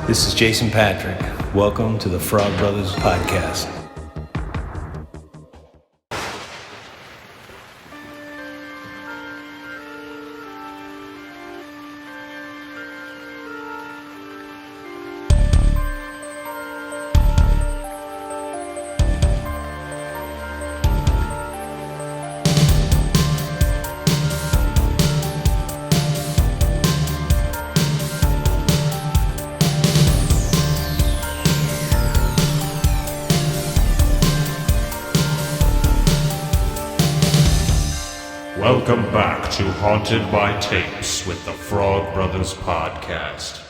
This is Jason Patrick. Welcome to the Frog Brothers Podcast. Welcome back to Haunted by Tapes with the Frog Brothers Podcast.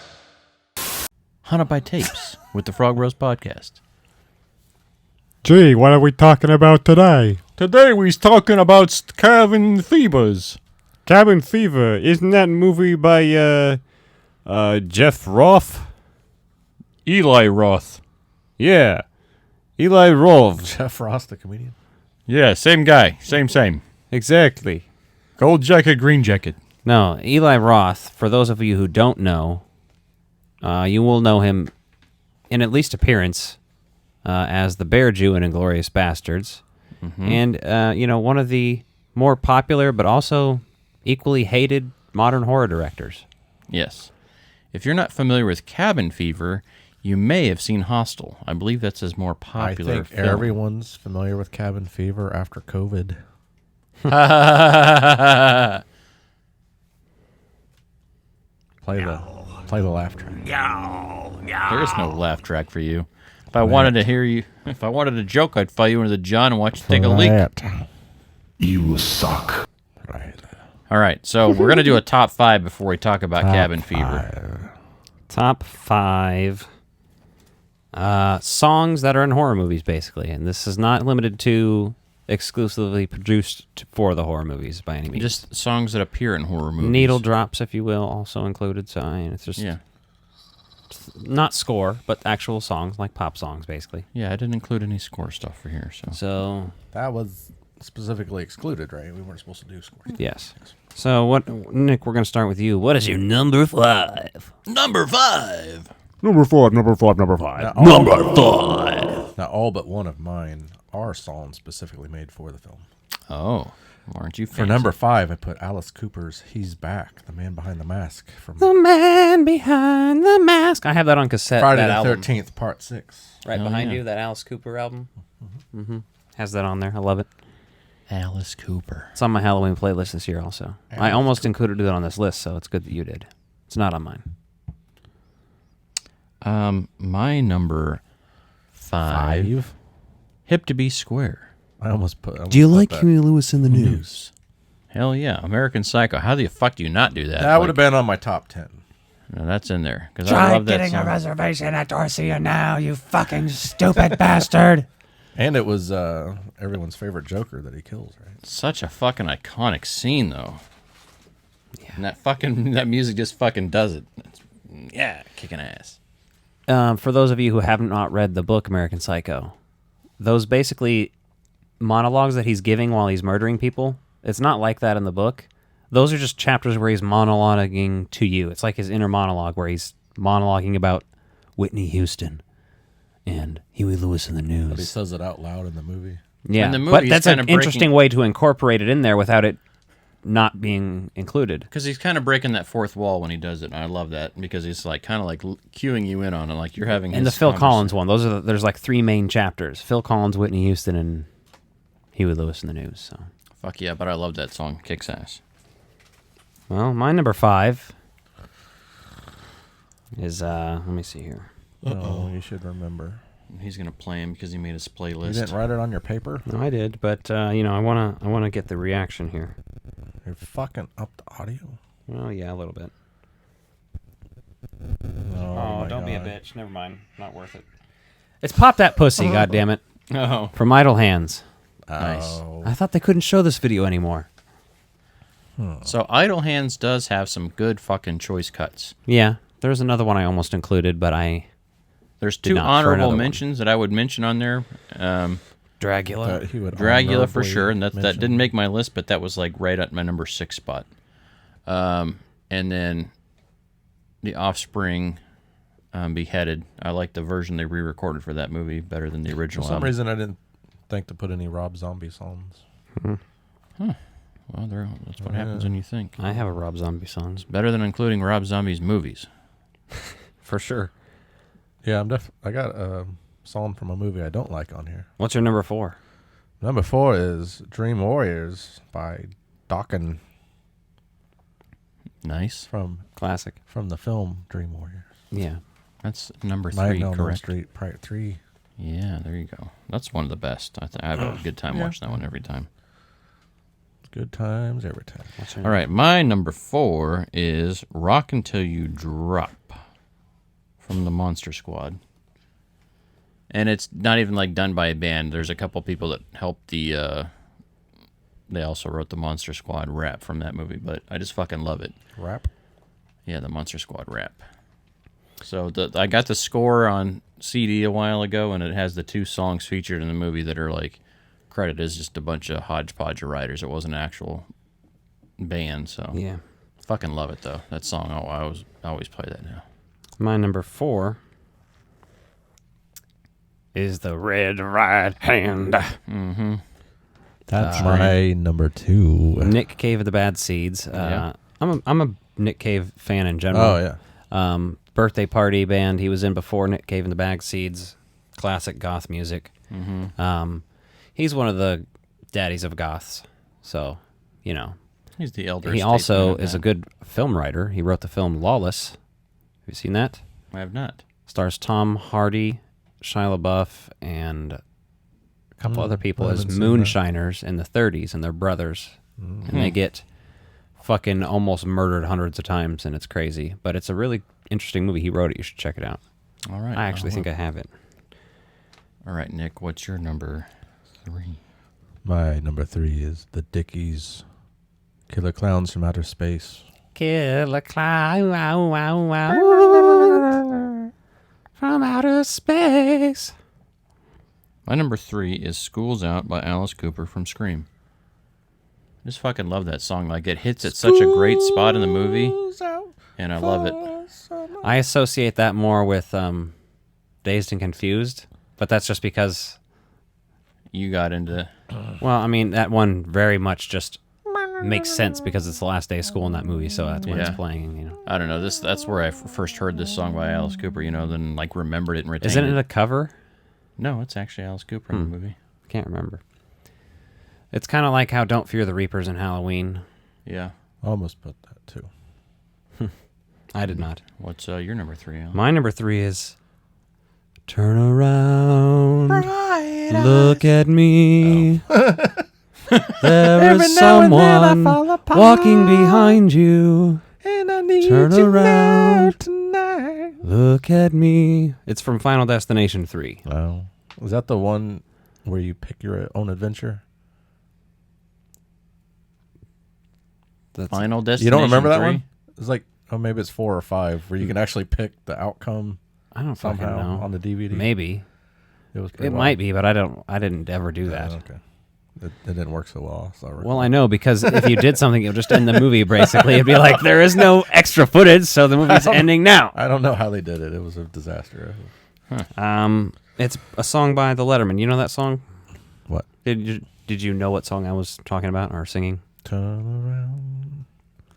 Haunted by Tapes with the Frog Bros Podcast. Gee, what are we talking about today? Today we's talking about cabin fevers. Cabin Fever. Isn't that movie by Jeff Roth? Eli Roth. Yeah. Eli Roth. Jeff Ross, the comedian. Yeah, same guy. Same. Exactly. Gold jacket, green jacket. No, Eli Roth, for those of you who don't know, you will know him in at least appearance as the Bear Jew in Inglourious Bastards. Mm-hmm. And, one of the more popular but also equally hated modern horror directors. Yes. If you're not familiar with Cabin Fever, you may have seen Hostel. I believe that's his more popular I think film. everyone's familiar with Cabin Fever after COVID. Play the laugh track. There is no laugh track for you. If I wanted to hear you, if I wanted a joke, I'd follow you into the John and watch you take a leak. You suck. Right. All right, so we're going to do a top 5 before we talk about Cabin Fever. Top 5 songs that are in horror movies, basically. And this is not limited to exclusively produced for the horror movies by any means. Just songs that appear in horror movies. Needle drops, if you will, also included. So it's just not score, but actual songs, like pop songs, basically. Yeah, I didn't include any score stuff for here. So That was specifically excluded, right? We weren't supposed to do scores. yes. So Nick? We're gonna start with you. What is your number 5? Number 5. Number five. Now, all but one of mine are songs specifically made for the film. Oh, aren't you fancy? For number 5, I put Alice Cooper's "He's Back," the man behind the mask from The man behind the mask. I have that on cassette. Friday that the album. 13th, Part 6. Right Oh, behind yeah. you, that Alice Cooper album. Mm-hmm. Has that on there. I love it. Alice Cooper. It's on my Halloween playlist this year also. I almost included it on this list, so it's good that you did. It's not on mine. My number 5. Hip to be Square. I almost put. Huey Lewis in the news? Hell yeah, American Psycho. How the fuck do you not do that? That would have been on my top 10. No, that's in there because I love that song. reservation at Dorsia now, you fucking stupid bastard. And it was everyone's favorite Joker that he kills, right? Such a fucking iconic scene, though. Yeah. And that music just fucking does it. Kicking ass. For those of you who have not read the book American Psycho, those basically monologues that he's giving while he's murdering people, it's not like that in the book. Those are just chapters where he's monologuing to you. It's like his inner monologue where he's monologuing about Whitney Houston and Huey Lewis in the But he news. says it out loud in the movie. Yeah, In the movie, but he's that's kinda an interesting way to incorporate it in there without it not being included. Because he's kind of breaking that fourth wall when he does it, and I love that because he's like kind of like cueing you in on it, like you're having. And the Phil Collins one, there's like 3 main chapters: Phil Collins, Whitney Houston, and Huey Lewis in the news. So, Fuck yeah, but I love that song. Kicks ass. well, my number 5 is let me see here. Oh, you should remember. He's gonna play him because he made his You playlist. didn't write it on your paper? No, I did, but I wanna get the reaction here. You're fucking up the audio? Well, yeah, a little bit. Oh, Don't be a bitch. Never mind. Not worth it. It's Pop That Pussy, goddammit. Oh, From Idle Hands. nice. Oh. I thought they couldn't show this video anymore. So Idle Hands does have some good fucking choice cuts. Yeah, there's another one I almost included, but There's Did 2 not for honorable another one. mentions that I would mention on there. Dragula. He would Dragula for honorably sure, and that mention- didn't make my list, but that was like right at my number 6 spot. And then The Offspring, beheaded. I like the version they re-recorded for that movie better than the For original. some reason, I didn't think to put any Rob Zombie songs. Well, that's what happens when you think. I have a Rob Zombie song. Better than including Rob Zombie's movies. For sure. Yeah, I got a song from a movie I don't like on here. What's your number 4? Number 4 is Dream Warriors by Dokken Nice. from Classic. the film Dream Warriors. Yeah. That's number 3, Nightmare on Elm correct? Street Part 3. Yeah, there you go. That's one of the best. I have a good time watching that one every time. Good times every time. What's your All right, my number 4 is Rock Until You Drop from the Monster Squad. And it's not even like done by a band. There's a couple people that helped the they also wrote the Monster Squad rap from that movie, but I just fucking love it. Rap? Yeah, the Monster Squad rap. So I got the score on CD a while ago, and it has the 2 songs featured in the movie that are like credited as just a bunch of hodgepodge of writers. It wasn't an actual band, so Yeah. fucking love it though. That song, I always play that now. My number 4 is the Red Right Hand. That's my number 2. Nick Cave of the Bad Seeds. Yeah. I'm a Nick Cave fan in general. Oh, yeah. Birthday Party band he was in before Nick Cave and the Bad Seeds. Classic goth music. He's one of the daddies of goths. So, you know. He's the elder. He also is a good film writer. He wrote the film Lawless. Have you seen that? I have not. Stars Tom Hardy, Shia LaBeouf, and a couple other people I as haven't seen that. moonshiners in the 30s, and they're brothers. And they get fucking almost murdered hundreds of times, and it's crazy. But it's a really interesting movie. He wrote it. You should check it out. All right. I actually think I have it. All right, Nick. What's your number 3? My number 3 is the Dickies Killer Clowns from Outer Space. Killer clown from outer space. My number 3 is "School's Out" by Alice Cooper from Scream. I just fucking love that song. Like, it hits at such a great spot in the movie, and I love it. I associate that more with Dazed and Confused, but that's just because, You got into well, I mean, that one very much just makes sense because it's the last day of school in that movie, so that's when it's Yeah. playing, you know. I don't know. That's where I first heard this song by Alice Cooper. You know, then like remembered it and retained Isn't it. it a cover? No, it's actually Alice Cooper in the movie. Can't remember. It's kind of like how Don't Fear the Reapers in Halloween. Yeah. I almost put that too. I did not. What's your number 3, Al? My number 3 is Turn Around, Look at Me. There is someone walking behind you. Turn around, look at me. It's from Final Destination 3. Wow. Was that the one where you pick your own adventure? That's, Final Destination. You don't remember that 3? one? It's like, oh, maybe it's 4 or 5 where you can actually pick the outcome I don't fucking somehow know. on the DVD. Maybe. It was pretty It wild. might be, but I didn't ever do that. Okay. It didn't work so well. So I Well, I know because if you did something, it would just end the movie. Basically, it'd be like there is no extra footage, so the movie's ending now. I don't know how they did it. It was a disaster. It's a song by The Letterman. You know that song? What? Did you know what song I was talking about or singing? Turn around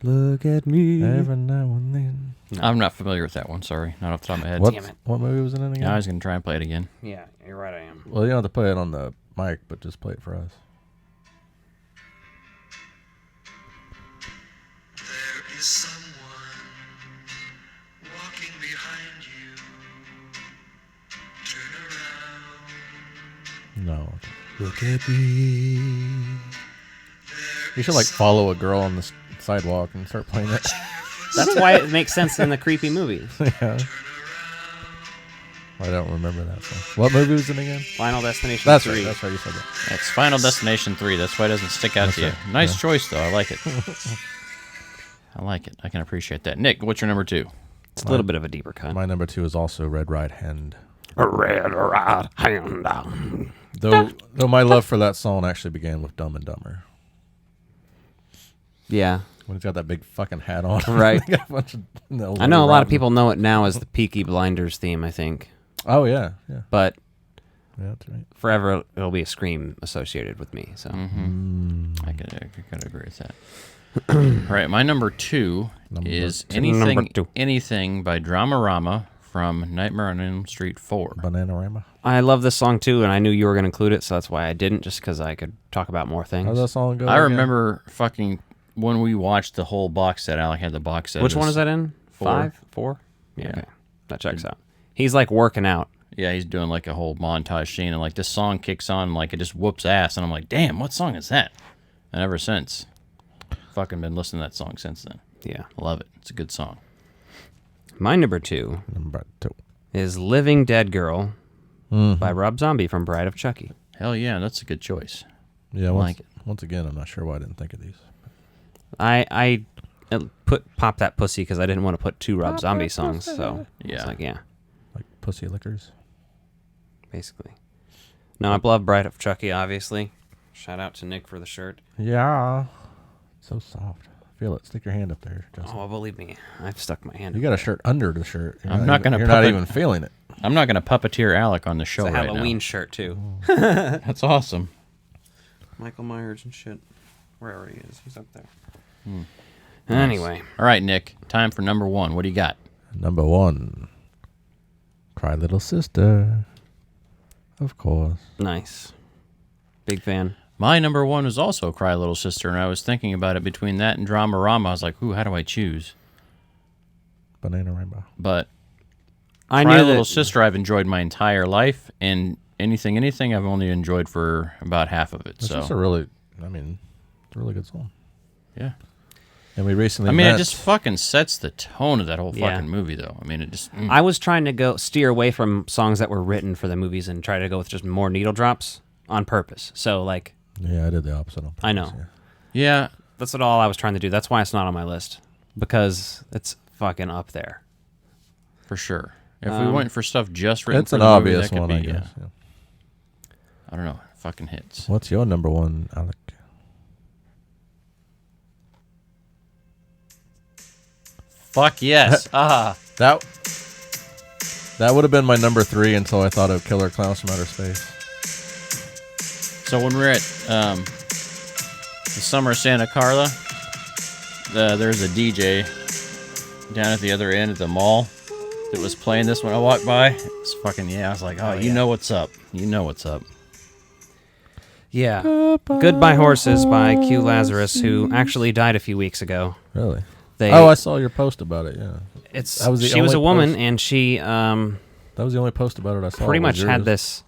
Look at me. every now and then. I'm not familiar with that one. Sorry, not off the top of my head. What, Damn it. what movie was it in again? Yeah, I was gonna try and play it again. Yeah, you're right. I am. Well, you don't have to play it on the mic, but just play it for us. There is someone walking behind you. Turn around. No. Look at me. You should like follow a girl on the sidewalk and start playing it. That's why it makes sense in the creepy movie. Yeah. I don't remember that song. What movie was it again? Final Destination That's 3. right. That's right. You said that. It's Final Destination 3. That's why it doesn't stick out to you. right. Nice choice, though. I like it. I like it. I can appreciate that. Nick, what's your number 2? It's a little bit of a deeper cut. My number 2 is also Red Right Hand. A red right hand. Though my love for that song actually began with Dumb and Dumber. Yeah. When he's got that big fucking hat on. Right. Got a bunch of nails I on know his a lot of rotten- people know it now as the Peaky Blinders theme, I think. Oh, yeah. Yeah. But Yeah, that's right. forever it'll be a Scream associated with me. So I could agree with that. All right, my number two is anything by Dramarama from Nightmare on Elm Street 4. Bananarama. I love this song too, and I knew you were going to include it, so that's why I didn't, just because I could talk about more things. How's that song go? I again? remember fucking when we watched the whole box set. Alec had the box set. Which It one was is that in? 4. 4? Yeah. Okay. That checks out. He's like working out. Yeah, he's doing like a whole montage scene, and like this song kicks on, and like it just whoops ass, and I'm like, damn, what song is that? And ever since, fucking been listening to that song since then. Yeah. Love it. It's a good song. My number 2 Number 2. is Living Dead Girl by Rob Zombie from Bride of Chucky. Hell yeah, that's a good choice. Yeah, like it. once again, I'm not sure why I didn't think of these. I put Pop That Pussy because I didn't want to put 2 Rob Zombie songs, so Yeah. it's like, yeah, Like Pussy Lickers. basically. No, I love Bride of Chucky, obviously. Shout out to Nick for the shirt. Yeah. So soft. Feel it. Stick your hand up there, Justin. Oh, believe me, I've stuck my hand. You got a shirt under the shirt. I'm not gonna You're not puppet- even feeling it. I'm not going to puppeteer Alec on the show It's a right Halloween now. shirt too. That's awesome. Michael Myers and shit. Wherever he is, he's up there. Anyway, All right, Nick, time for number 1. What do you got? Number 1. Cry Little Sister. Of course. nice. Big fan. My number 1 was also Cry Little Sister, and I was thinking about it between that and Dramarama. I was like, ooh, how do I choose? Banana Rainbow. But I Cry knew Little that. Sister I've enjoyed my entire life, and anything I've only enjoyed for about half of it. It's just a So really, I mean, it's a really good song. yeah, And we recently I mean, met. it just fucking sets the tone of that whole Yeah. fucking movie, though. I mean, it just I was trying to steer away from songs that were written for the movies and try to go with just more needle drops on purpose. So like, Yeah, I did the opposite. On purpose, I know. Yeah. yeah. that's all I was trying to do. That's why it's not on my list, because it's fucking up there. For sure. If we went for stuff just written It's for an the movie, obvious that could one, be, I guess. Yeah. I don't know. It fucking hits. What's your number 1, Alec? Fuck yes. That would have been my number 3 until I thought of Killer Clowns from Outer Space. So when we're at the Summer of Santa Carla, there's a DJ down at the other end of the mall that was playing this when I walked by. It's fucking, yeah. I was like, oh, you know what's up. You know what's up. Yeah. Goodbye Horses by Q Lazarus, who actually died a few weeks ago. Really? They, I saw your post about it. Yeah, it's that was the she was only a woman, post- and she that was the only post about it I saw. pretty was much had yours. this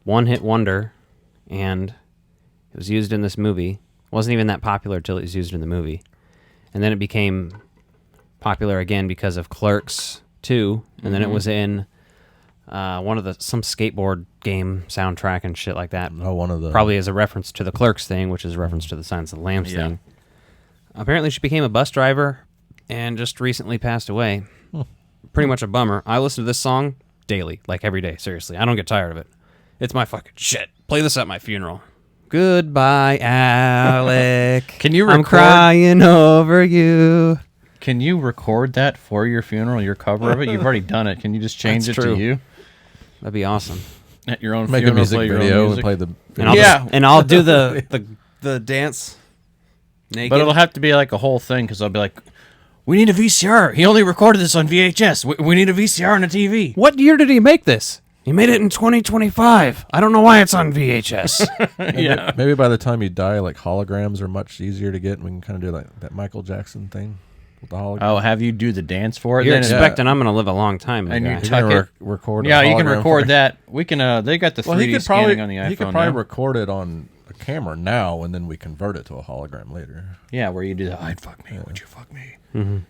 one-hit wonder, and it was used in this movie. It wasn't even that popular till it was used in the movie, and then it became popular again because of Clerks 2, and then it was in one of some skateboard game soundtrack and shit like that. Oh, one of the Probably as a reference to the Clerks thing, which is a reference to the Silence of the Lambs Yeah. thing. Apparently, she became a bus driver and just recently passed away. Pretty much a bummer. I listen to this song daily, like every day. Seriously, I don't get tired of it. It's my fucking shit. Play this at my funeral. Goodbye, Alec. Can you I'm record- crying over you. Can you record that for your funeral, your cover of it? You've already done it. Can you just change That's it true. to you? That'd be awesome. At your own make a funeral, music play your own video and music? play the. And I'll Yeah. and I'll do the dance naked. But it'll have to be like a whole thing, because I'll be like, we need a VCR. He only recorded this on VHS. We need a VCR and a TV. What year did he make this? He made it in 2025. I don't know why it's on VHS. Yeah. Maybe by the time you die, like holograms are much easier to get, and we can kind of do like that Michael Jackson thing with the hologram. Oh, have you do the dance for it? You're then? expecting I'm going to live a long time, And guy. you You're tuck gonna it. record. a Yeah, you can hologram record for- that. We can. They got the 3D Well, he could scanning probably on the iPhone he could probably now. record it on a camera now, and then we convert it to a hologram later. Yeah, where you do the I'd fuck me, would you fuck me?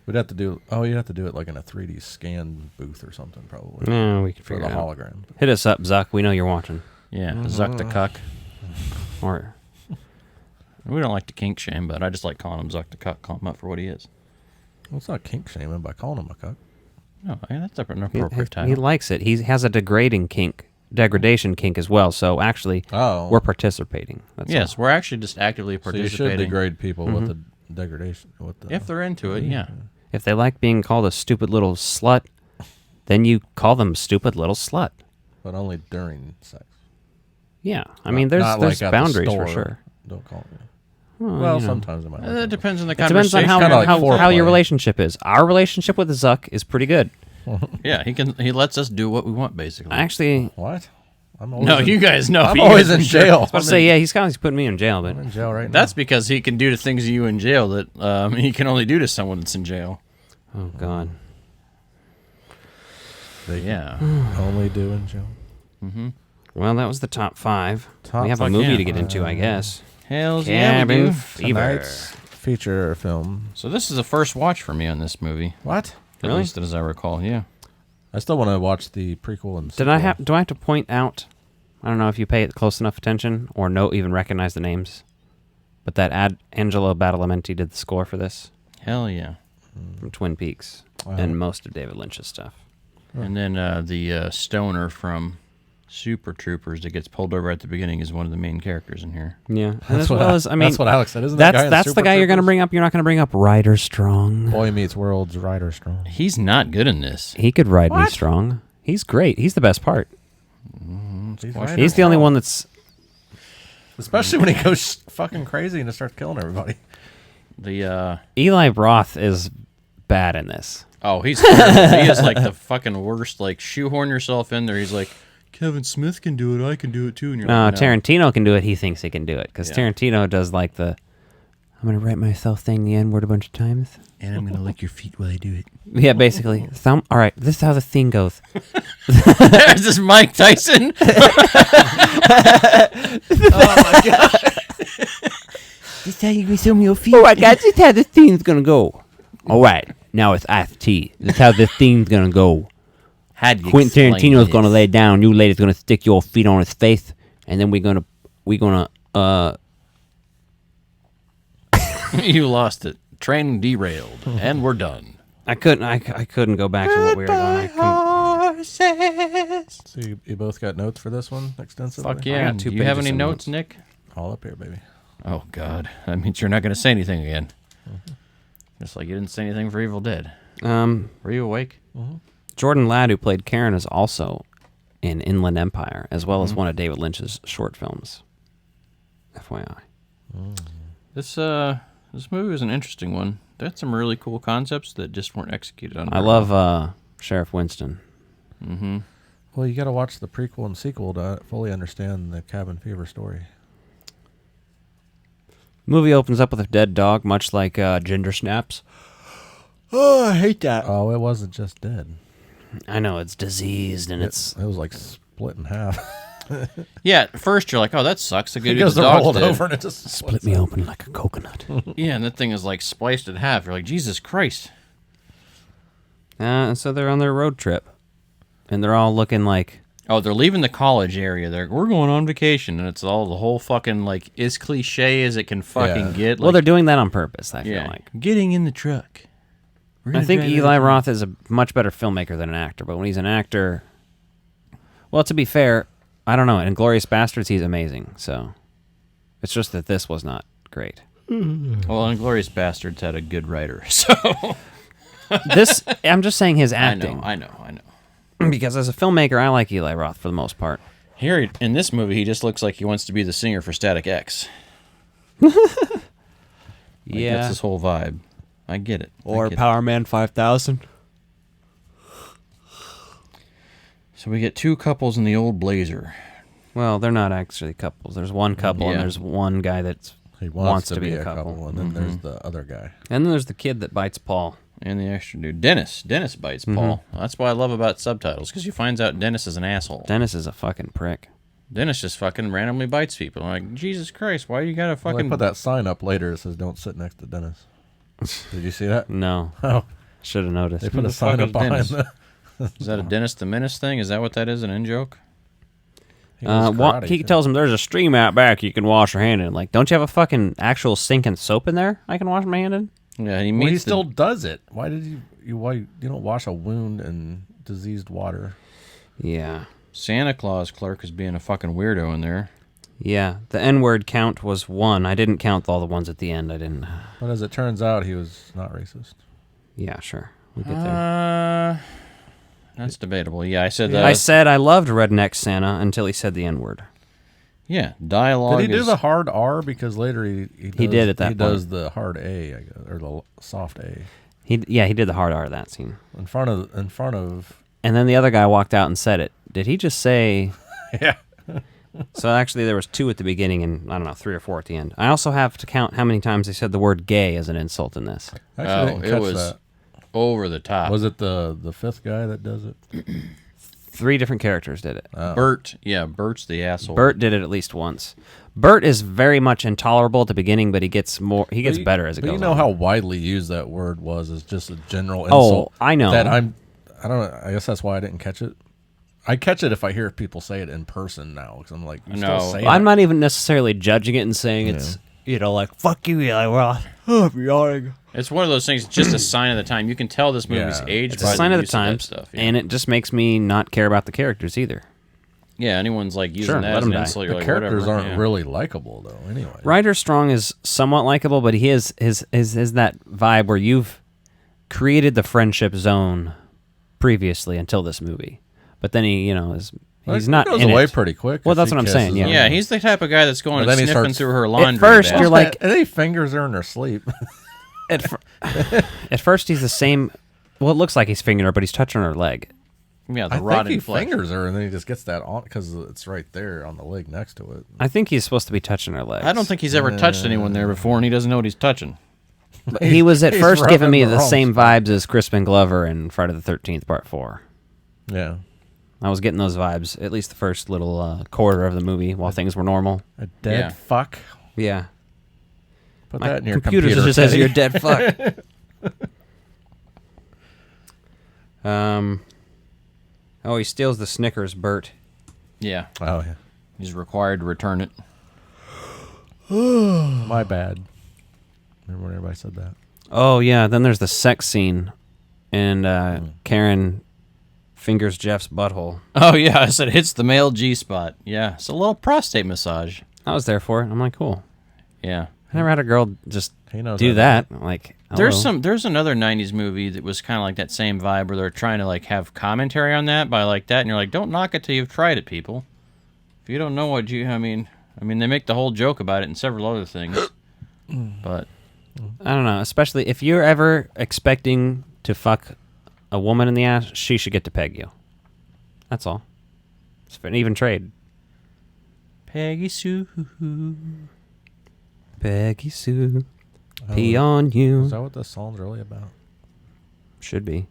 We'd have to do. Oh, you'd have to do it like in a 3D scan booth or something, probably Yeah, we can for figure the it out. hologram. Hit us up, Zuck. We know you're watching. Yeah, Zuck the cuck. Or We don't like to kink shame, but I just like calling him Zuck the cuck. Call him up for what he is. Well, it's not kink shaming by calling him a cuck. No, that's an he, appropriate he title. likes it. He has a degradation kink as well. So actually, Oh, we're participating. That's Yes, we're actually just actively so you should participating. degrade people with a degradation. What the? If they're into it, yeah. If they like being called a stupid little slut, then you call them stupid little slut. But only during sex. Yeah, I mean, there's Not like at the boundaries for store. sure. Don't call me. Well, Well, you know. sometimes it might. It depends on the It depends on conversation. how, Kinda like how your foreplay. relationship is. Our relationship with Zuck is pretty good. Yeah, he lets us do what we want, basically. Actually, What? I'm always No, in, you guys know. I'm You always guys in for sure. jail. I'll say, yeah, he's putting me in jail, but I'm in jail right That's because he can do the things to you in jail that he can only do to someone that's in jail. oh god, now. They Yeah. only do in jail. well, that was the top 5. Top we have a fuck movie yeah. to get into, I guess. Hells yeah, we Cabin do. Fever. Tonight's feature film. So this is the first watch for me on this movie. What? At Really? least as I recall, yeah. I still want to watch the prequel and. Did I sequel. have? Do I have to point out? I don't know if you pay it close enough attention or even recognize the names, but that Angelo Badalamenti did the score for this Hell yeah. from Twin Peaks Wow. and most of David Lynch's stuff. And then the stoner from Super Troopers that gets pulled over at the beginning is one of the main characters in here. Yeah, and That's as what well as I mean, that's what Alex said. Isn't that guy in that's the Super guy you're going to Troopers? bring up. You're not going to bring up Ryder Strong. Boy Meets World's Ryder Strong. He's not good in this. He could ride me strong. He's great. He's the best part. He's, He's the only one that's. Especially when he goes fucking crazy and just starts killing everybody. The Eli Roth is bad in this. he's terrible. He is like the fucking worst. Like shoehorn yourself in there. He's like, Kevin Smith can do it. I can do it too. And you're No, like, no. Tarantino can do it. He thinks he can do it because Yeah. Tarantino does like the. I'm gonna write myself saying the N word a bunch of times. And I'm gonna lick your feet while I do it. Yeah, basically. Thumb. All right, this is how the thing goes. There's this Mike Tyson. This is how you show me your feet. All right, guys, this is how the thing's gonna go. All right, now it's Act T. This is how the thing's gonna go. How do you Quentin explain Tarantino's this? gonna lay down. You lady's gonna stick your feet on his face, and then we're gonna You lost it. Train derailed, and we're done. I couldn't go back to what we were doing. I couldn't- So you both got notes for this one extensively? Fuck yeah. got 2 Do you have pages any of notes, notes. Nick? All up here, baby. Oh God, that means you're not gonna say anything again. Just like you didn't say anything for Evil Dead. Were you awake? Jordan Ladd, who played Karen, is also in Inland Empire, as well as one of David Lynch's short films. FYI. This movie was an interesting one. They had some really cool concepts that just weren't executed on. I love Sheriff Winston. Well, you got to watch the prequel and sequel to fully understand the cabin fever story. Movie opens up with a dead dog, much like Ginger Snaps. Oh, I hate that. Oh, it wasn't just dead. I know it's diseased and It it's was like split in half. Yeah, at first you're like, oh, that sucks. The He good goes to dog's roll it dead. over and it just split me open like a coconut. Yeah, and that thing is like spliced in half. You're like, Jesus Christ. And so they're on their road trip, and they're all looking like Oh, they're leaving the college area. We're going on vacation, and it's all the whole fucking like as cliche as it can fucking Yeah. get. well, Like, they're doing that on purpose. I feel yeah, like. getting in the truck. We're I gonna think drive Eli around. Roth is a much better filmmaker than an actor, but when he's an actor, well, to be fair, I don't know. In Inglourious Bastards, he's amazing. So it's just that this was not great. Well, Inglourious Bastards had a good writer, so This, I'm just saying his I acting. know. Because as a filmmaker, I like Eli Roth for the most part. Here in this movie, he just looks like he wants to be the singer for Static X. Yeah. That's his whole vibe. I get it. I Or get it. Power Man 5000. So we get two couples in the old Blazer. Well, they're not actually couples. There's one couple, Yeah. and there's one guy that He wants to be a couple. and then there's the other guy. And then there's the kid that bites Paul. And the extra dude, Dennis. Dennis bites Paul. That's what I love about subtitles, because you find out Dennis is an asshole. Dennis is a fucking prick. Dennis just fucking randomly bites people. I'm like, Jesus Christ, why you gotta Well, fucking... they put that sign up later that says "Don't sit next to Dennis." Did you see that? No. Oh, Should have noticed. they put a the sign fuck up is behind Dennis? the. Is that a Dennis the Menace thing? Is that what that is, an in-joke? He knows karate, He too. tells him there's a stream out back you can wash your hand in. Like, don't you have a fucking actual sink and soap in there I can wash my hand in? Yeah, he Well, he meets still does it. Why did why you don't wash a wound in diseased water? Yeah. Santa Claus clerk is being a fucking weirdo in there. Yeah, the N-word count was 1. I didn't count all the ones at the end. I didn't. But as it turns out, he was not racist. Yeah, sure. We'll get there. That's debatable. Yeah, I said I said I loved Redneck Santa until he said the N-word. Yeah, dialogue. Did he do is- the hard R? Because later he does, did at that he point. does the hard A, I guess, or the soft A He did the hard R that scene. in front of. And then the other guy walked out and said it. Did he just say? Yeah. So actually, there was 2 at the beginning, and I don't know, 3 or 4 at the end. I also have to count how many times they said the word "gay" as an insult in this. I actually didn't it catch was that. over the top. Was it the 5th guy that does it? 3 different characters did it. Bert? Yeah, Bert's the asshole. Bert did it at least once. Bert is very much intolerable at the beginning, but he gets more. He gets better as it but goes. you know on. how widely used that word was as just a general Oh, insult. I know. That I don't know. I guess that's why I didn't catch it. I catch it if I hear people say it in person now, because I'm like, you No. still say I'm it? not even necessarily judging it and saying it's like fuck you, Eli Roth. It's one of those things. Just a sign of the time. You can tell this movie's Yeah. aged It's by a sign of the use that times, stuff. Yeah. and it just makes me not care about the characters either. Yeah, anyone's like using Sure, that let as him an die. insult. The You're like, characters whatever. aren't Yeah. really likable though. Anyway, Ryder Strong is somewhat likable, but he is that vibe where you've created the friendship zone previously until this movie, but then he is he's It not goes in away it. pretty quick. Well, if that's he what I'm kisses saying, yeah. her. Yeah, he's the type of guy that's going But and then he sniffing starts- through her laundry. first, bag. you're like- and then he fingers her in her sleep. At first, he's the same. Well, it looks like he's fingering her, but he's touching her leg. yeah, the I think rotted he flesh. fingers her, and then he just gets that on because it's right there on the leg next to it. I think he's supposed to be touching her legs. I don't think he's ever touched anyone there before, and he doesn't know what he's touching. But he was at He's first giving rubbing me the the wrong same spot. vibes as Crispin Glover in Friday the 13th Part 4. Yeah, I was getting those vibes at least the first little quarter of the movie while things were normal. a dead Yeah. fuck. Yeah. Put My that in your computer computer. just says Teddy. you're a dead fuck. Oh, he steals the Snickers, Bert. Yeah, Oh yeah, he's required to return it. my bad. Remember when everybody said that? Oh, yeah. Then there's the sex scene, and Karen fingers Jeff's butthole. Oh yeah, I said hits the male G spot. Yeah, it's a little prostate massage. I was there for it. I'm like, cool. Yeah. I never had a girl just He knows do that. that. Like, There's hello. there's another 90s movie that was kind of like that same vibe where they're trying to like have commentary on that by like that, and you're like, don't knock it till you've tried it, people. If you don't know what I mean they make the whole joke about it and several other things. But I don't know. Especially if you're ever expecting to fuck a woman in the ass, she should get to peg you. That's all. It's an even trade. Peggy Sue. Peggy Sue, pee on you. Is that what this song's really about? Should be.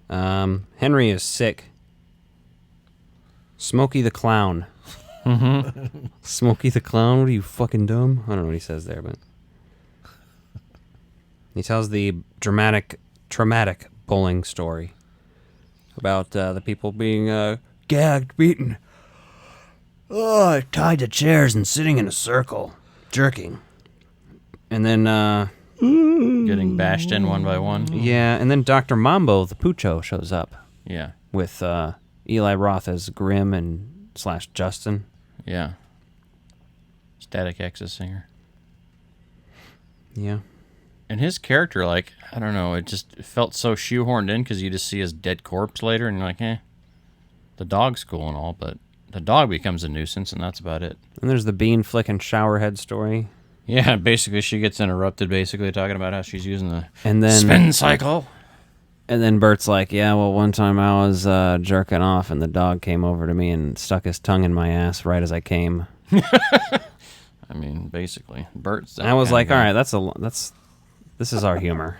Henry is sick. Smokey the Clown. Smokey the Clown, what are you, fucking dumb? I don't know what he says there, but... He tells the traumatic bowling story about the people being gagged, beaten, tied to chairs and sitting in a circle, jerking. And then, Getting bashed in one by one. yeah, and then Dr. Mambo, the Pucho, shows up Yeah. with Eli Roth as Grim and / Justin. Yeah. Static X's singer. Yeah. And his character, like, I don't know, it just felt so shoehorned in because you just see his dead corpse later and you're like, the dog's cool and all, but the dog becomes a nuisance and that's about it. And there's the bean flicking showerhead story. Yeah, basically she gets interrupted basically talking about how she's using the And then spin cycle. And then Bert's like, yeah, well, one time I was jerking off and the dog came over to me and stuck his tongue in my ass right as I came. I mean, basically. Bert's that And I was kind like, of all guy. right, this is our humor.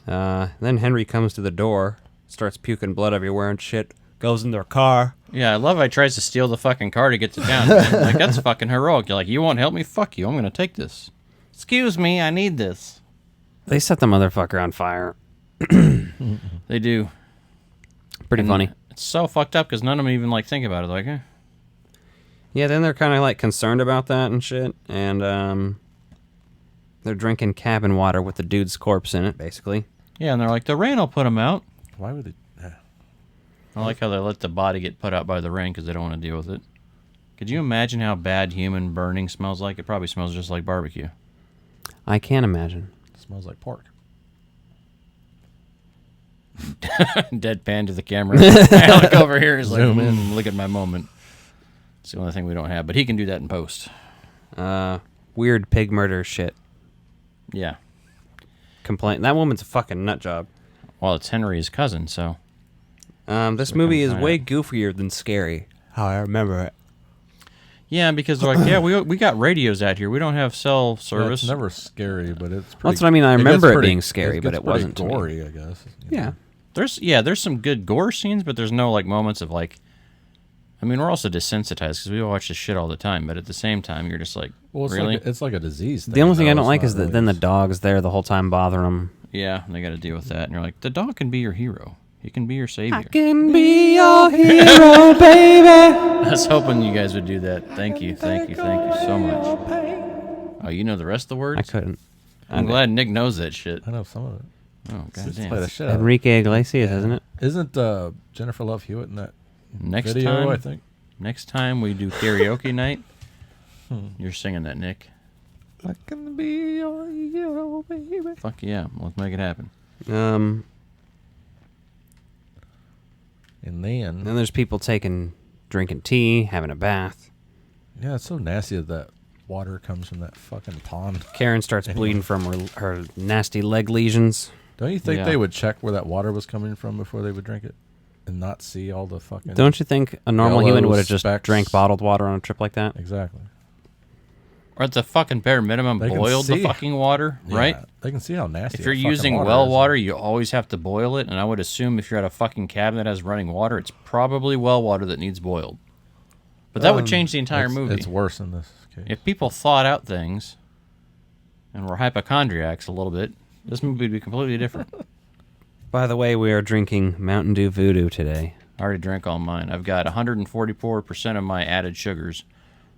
Then Henry comes to the door, starts puking blood everywhere and shit, goes in their car. Yeah, I love how he tries to steal the fucking car to get to town. Man. Like, that's fucking heroic. You're like, you won't help me? Fuck you. I'm going to take this. Excuse me, I need this. They set the motherfucker on fire. They do. Pretty And funny. It's so fucked up because none of them even, like, think about it. Like, Yeah, then they're kind of like concerned about that and shit, and they're drinking cabin water with the dude's corpse in it, basically. yeah, and they're like, the rain will put him out. Why would they? I like how they let the body get put out by the rain because they don't want to deal with it. Could you imagine how bad human burning smells like? It probably smells just like barbecue. I can't imagine. It smells like pork. Deadpan to the camera. I look over here. He's like, look at my moment. It's the only thing we don't have, but he can do that in post. Weird pig murder shit. Yeah. Complaint. That woman's a fucking nut job. Well, it's Henry's cousin, so. This movie is way goofier than scary. How I remember it. Yeah, because they're like, yeah, we got radios out here. We don't have cell Yeah, service. it's never scary, but it's pretty... That's what I mean. I it gets remember it pretty- being scary, but gets it wasn't to pretty me. gory, I guess. you know. Yeah. There's some good gore scenes, but there's no like moments of like. I mean, we're also desensitized because we watch this shit all the time. But at the same time, you're just like, Well, it's really? it's like a disease thing. The only thing I though, don't it's like not is that really- then the dog's there the whole time bothering them. Yeah, they got to deal with that, and you're like, the dog can be your hero. He can be your savior. can be your hero, baby. I was hoping you guys would do that. Thank you so much. Oh, you know the rest of the words? I couldn't. I'm glad Nick knows that shit. I know some of it. Oh, Let's play the goddamn. shit out of it. Enrique Iglesias, isn't it? Isn't Jennifer Love Hewitt in that Next video, time, I think? next time we do karaoke night, you're singing that, Nick. I can be your hero, baby. Fuck yeah, let's make it happen. And then... Then there's people drinking tea, having a bath. Yeah, it's so nasty that that water comes from that fucking pond. Karen starts bleeding from her nasty leg lesions. Don't you think Yeah. they would check where that water was coming from before they would drink it? And not see all the fucking... Don't you think a normal Yellow human would have just specks. drank bottled water on a trip like that? Exactly. Or at the fucking bare minimum, They can boiled the see. fucking water, right? Yeah, they can see how nasty If you're that fucking using water well is. water, you always have to boil it, and I would assume if you're at a fucking cabin that has running water, it's probably well water that needs boiled. But that would change the entire movie. It's worse in this case. If people thought out things and were hypochondriacs a little bit, this movie would be completely different. By the way, we are drinking Mountain Dew Voodoo today. I already drank all mine. I've got 144% of my added sugars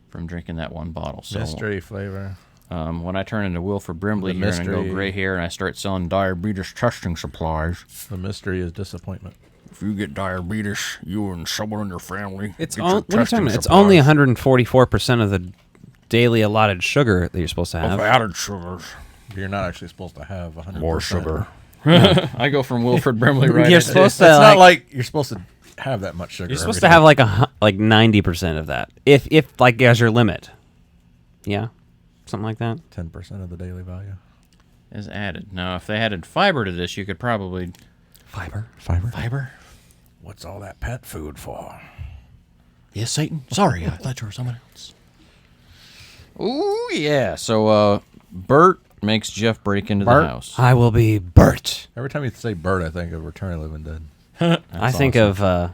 from drinking that one bottle. So Mystery flavor. when I turn into Wilford Brimley The here and I go mystery- gray hair and I start selling diabetes testing supplies, The mystery is disappointment. if you get diabetes, you and someone in your family. It's get your what are you testing talking about? It's supplies only 144% of the daily allotted sugar that you're supposed to of have. added sugars. You're not actually supposed to have 100%. More sugar. I go from Wilford Brimley right You're into- supposed It's to not like you're supposed to have that much sugar. You're supposed every to have day. like 90% of that, if like as your limit. Yeah, something like that. 10% of the daily value. is added. Now, if they added fiber to this, you could probably Fiber. fiber. What's all that pet food for? Yes, Satan. Sorry, I thought you were someone else. Ooh, yeah. So, Bert makes Jeff break into the Bert? house. I will be Bert. Every time you say bird, I think of Return of the Living Dead. I think of the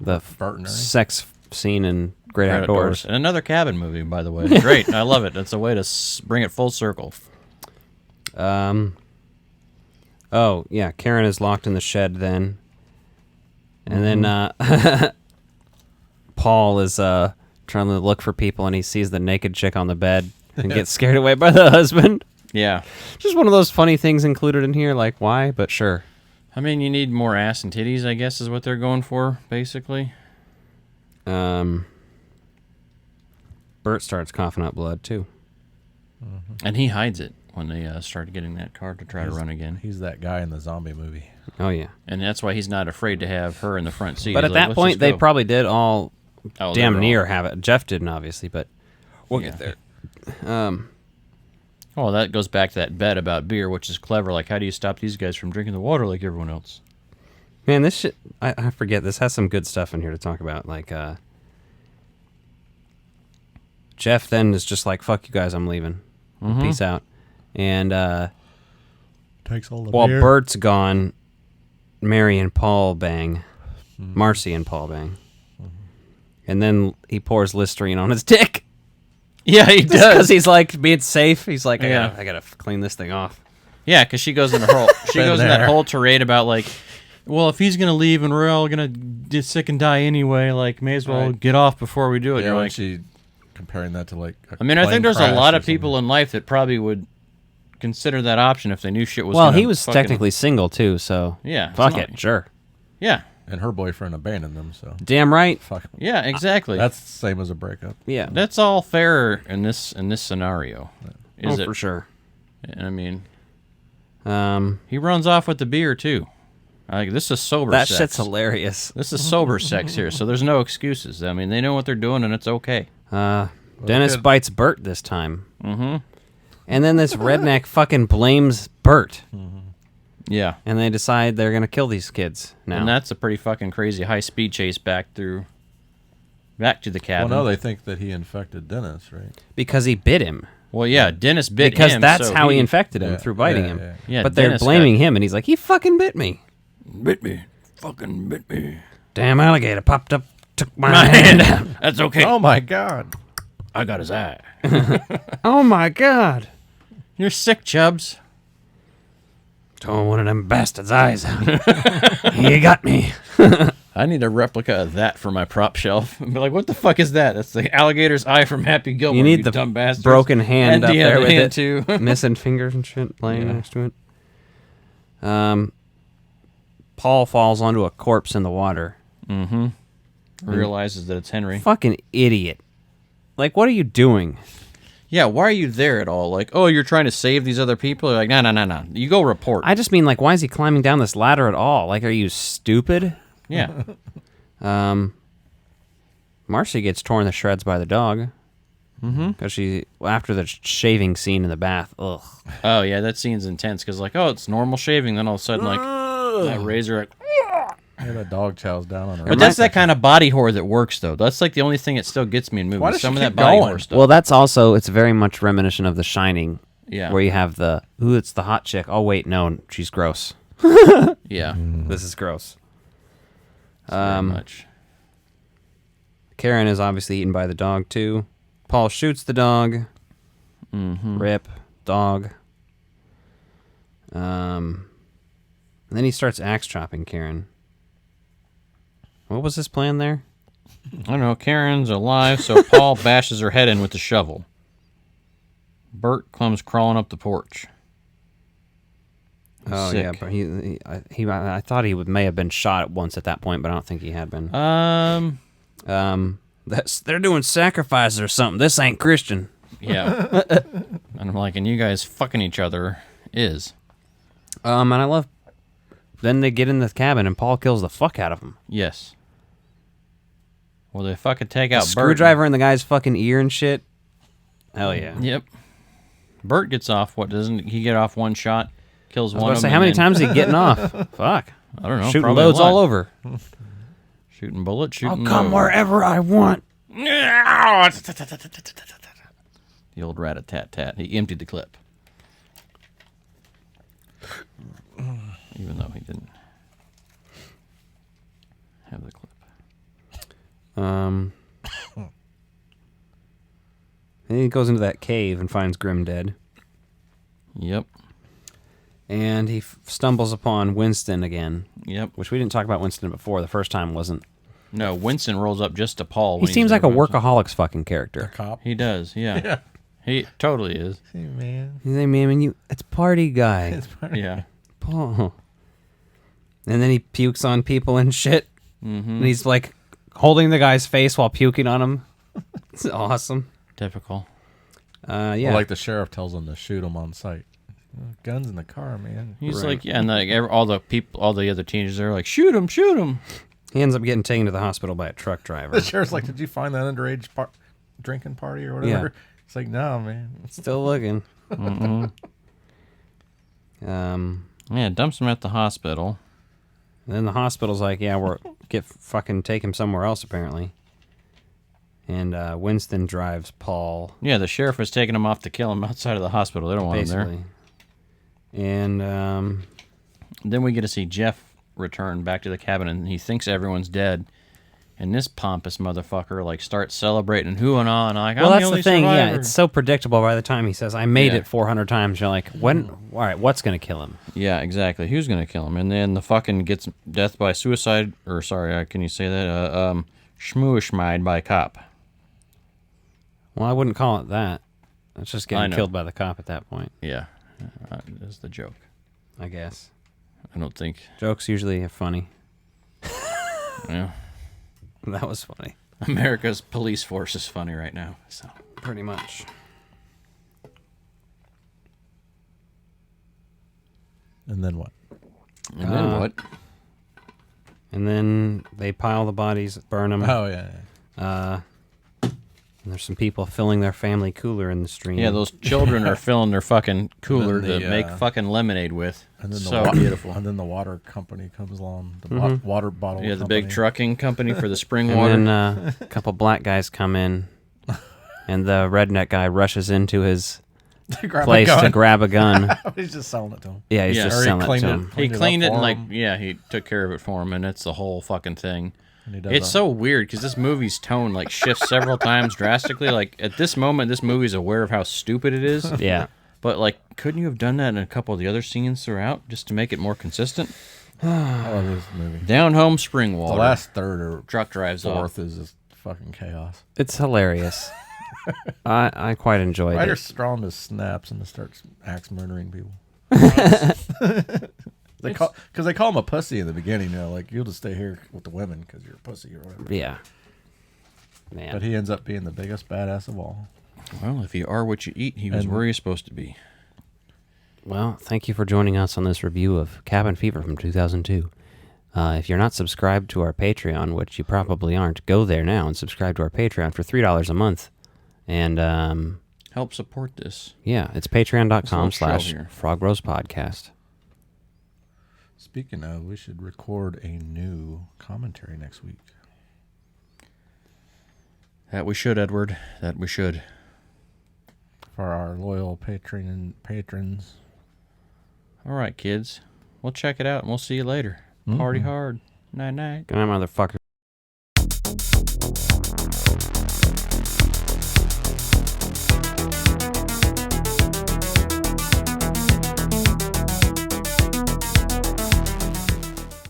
Bert and Ernie. sex scene in Great Right Outdoors. And another cabin movie, by the way. Great. I love it. That's a way to bring it full circle. Oh yeah, Karen is locked in the shed then, and then Paul is trying to look for people, and he sees the naked chick on the bed and gets scared away by the husband. Yeah. Just one of those funny things included in here, like why? But sure. I mean, you need more ass and titties, I guess, is what they're going for, basically. Bert starts coughing up blood too. And he hides it when they start getting that car to try to run again. He's that guy in the zombie movie. Oh yeah. And that's why he's not afraid to have her in the front seat. But He's at like, that "Let's point, just they go." probably did all Oh, they damn were near all- have it. Jeff didn't, obviously, but we'll Yeah. get there. Well, that goes back to that bet about beer, which is clever. Like, how do you stop these guys from drinking the water like everyone else? Man, this shit, I forget. This has some good stuff in here to talk about. Like, Jeff then is just like, fuck you guys, I'm leaving. Peace out. And Takes all the while Bert's gone, Mary and Paul bang. Marcy and Paul bang. And then he pours Listerine on his dick. Yeah, he Because he's like being safe. He's like, Yeah. I gotta clean this thing off. Yeah, because she goes in her whole she goes in that whole tirade about like, well, if he's gonna leave and we're all gonna get sick and die anyway, like, may as well Right. get off before we do it. Yeah, You're when like, she comparing that to like. I mean, I think there's a lot of people in life that probably would consider that option if they knew shit was. Well, gonna he was fucking- technically single too, so Yeah, it's fuck not- it, sure. Yeah, And her boyfriend abandoned them, so Damn right. fuck. Yeah, exactly. That's the same as a breakup. Yeah. That's all fair in this scenario. Is it? for sure. I mean, Um, he runs off with the beer too. Like, this is sober that sex. shit's hilarious. This is sober sex here, so there's no excuses. I mean, they know what they're doing, and it's okay. Dennis good. bites Bert this time. Mm-hmm. And then this redneck fucking blames Bert, Yeah. and they decide they're gonna kill these kids now. And that's a pretty fucking crazy high-speed chase back to the cabin. Well, no, they think that he infected Dennis, right? because he bit him. Well, yeah, Dennis bit Because him. that's so how he infected him, Yeah, through biting yeah, him. yeah. Yeah, But they're Dennis blaming got- him, and he's like, he fucking bit me. Bit me. Fucking bit me. Damn alligator popped up, took my hand out. That's okay. Oh my God! I got his eye. Oh my god. You're sick, Chubbs. Tore one of them bastards' eyes out. He got me. I need a replica of that for my prop shelf. I'd be like, what the fuck is that? That's the alligator's eye from Happy Gilmore. You need the dumb bastards. broken hand And up the there other with hand, it. too. Missing fingers and shit laying next to it. Paul falls onto a corpse in the water. Realizes that it's Henry. Fucking idiot. Like, what are you doing? Yeah, why are you there at all? Like, oh, you're trying to save these other people? You're like, no. You go report. I just mean, like, why is he climbing down this ladder at all? Like, are you stupid? Yeah. Marcy gets torn to shreds by the dog. Because she, after the shaving scene in the bath, ugh. Oh, yeah, that scene's intense because, like, oh, it's normal shaving. Then all of a sudden, like, that razor, like, Yeah, that dog chows down on her. but that's that kind of body horror that works, though. That's like the only thing that still gets me in movies. Why does Some she of that keep body going? horror stuff. Well, that's also, it's very much reminiscent of The Shining. Yeah. Where you have the, ooh, it's the hot chick. Oh, wait, no, she's gross. Yeah. This is gross. Very much. Karen is obviously eaten by the dog, too. Paul shoots the dog. Rip. Dog. And then he starts axe chopping Karen. What was his plan there? I don't know. Karen's alive, so Paul bashes her head in with the shovel. Bert comes crawling up the porch. Oh Sick. yeah, but I thought he may have been shot once at that point, but I don't think he had been. They're doing sacrifices or something. This ain't Christian. Yeah. And I'm like, and you guys fucking each other is. And I love. Then they get in the cabin and Paul kills the fuck out of him. Yes. Well, they fucking take out Bert. Screwdriver in the guy's fucking ear and shit. Hell yeah. Yep. Bert gets off. What doesn't he get off one shot? Kills I was one about of to say, them. how many and then- times is he getting off? Fuck. I don't know. Shooting probably loads a lot. all over. Shooting bullets. Shooting. I'll come wherever I want. The old rat-a-tat-tat. He emptied the clip. Even though he didn't have the clip. Then he goes into that cave and finds Grim dead. Yep. And he stumbles upon Winston again, Yep. which we didn't talk about Winston before. The first time wasn't. No, Winston rolls up just to Paul. He when seems he's like a there. workaholics fucking character. Cop. He does, yeah. He totally is. Hey, man. He's like, man, it's party guy. Yeah. Paul. And then he pukes on people and shit. And he's like holding the guy's face while puking on him. It's awesome. Typical. Yeah. Well, like the sheriff tells him to shoot him on sight. Guns in the car, man. He's like, yeah, and like all the people, all the other teenagers are like, shoot him, shoot him. He ends up getting taken to the hospital by a truck driver. The sheriff's like, did you find that underage drinking party or whatever? Yeah. It's like, no, man. Still looking. Yeah, dumps him at the hospital. And then the hospital's like, yeah, fucking take him somewhere else apparently. And Winston drives Paul. Yeah, the sheriff was taking him off to kill him outside of the hospital. They don't want him there. Basically. And Then we get to see Jeff return back to the cabin, and he thinks everyone's dead. And this pompous motherfucker like starts celebrating and hooing on like, well, I'm that's the only the thing. survivor. Yeah, it's so predictable by the time he says, "I made Yeah. it 400 times." You're like, when? All right, what's gonna kill him? Yeah, exactly. Who's gonna kill him? And then the fucking gets death by suicide, or sorry, can you say that? Schmooshmide by cop. Well, I wouldn't call it that. It's just I getting know. killed by the cop at that point, Yeah, that's the joke. I guess. I don't think. Jokes usually are funny. Yeah. That was funny. America's police force is funny right now. So Pretty much. And then what? and then what? And then they pile the bodies, burn them. Oh yeah. And there's some people filling their family cooler in the stream. Yeah, those children are filling their fucking cooler then to the, make fucking lemonade with. And then So beautiful. And then the water company comes along. The water bottle. Yeah, the company. big trucking company for the spring And water. then a couple black guys come in, and the redneck guy rushes into his Grab a place to gun. grab a gun. He's just selling it to him. Yeah, he's Yeah. just Or he selling it cleaned to it. him. He Cleaned it cleaned up it and for like, him. yeah, he took care of it for him, and it's the whole fucking thing. And he does It's so weird because this movie's tone like shifts several times drastically. Like at this moment, this movie's aware of how stupid it is. Yeah. But like, couldn't you have done that in a couple of the other scenes throughout just to make it more consistent? I love this movie. Down home spring water. The last third or truck drives off. fourth is just fucking chaos. It's hilarious. I quite enjoyed Ryder it. Strong just snaps and starts axe murdering people. Because they call him a pussy in the beginning, like you'll just stay here with the women because you're a pussy or whatever. Yeah. Man. But he ends up being the biggest badass of all. Well, if you are what you eat, he was And- where you're supposed to be. Well, thank you for joining us on this review of Cabin Fever from 2002. If you're not subscribed to our Patreon, which you probably aren't, go there now and subscribe to our Patreon for $3 a month. And Help support this. yeah, it's This little trail patreon.com/Frog here. Bros Podcast. Speaking of, we should record a new commentary next week. That we should, Edward. That we should. For our loyal patrons. All right, kids. We'll check it out and we'll see you later. Party hard. Night night. Good night, motherfuckers.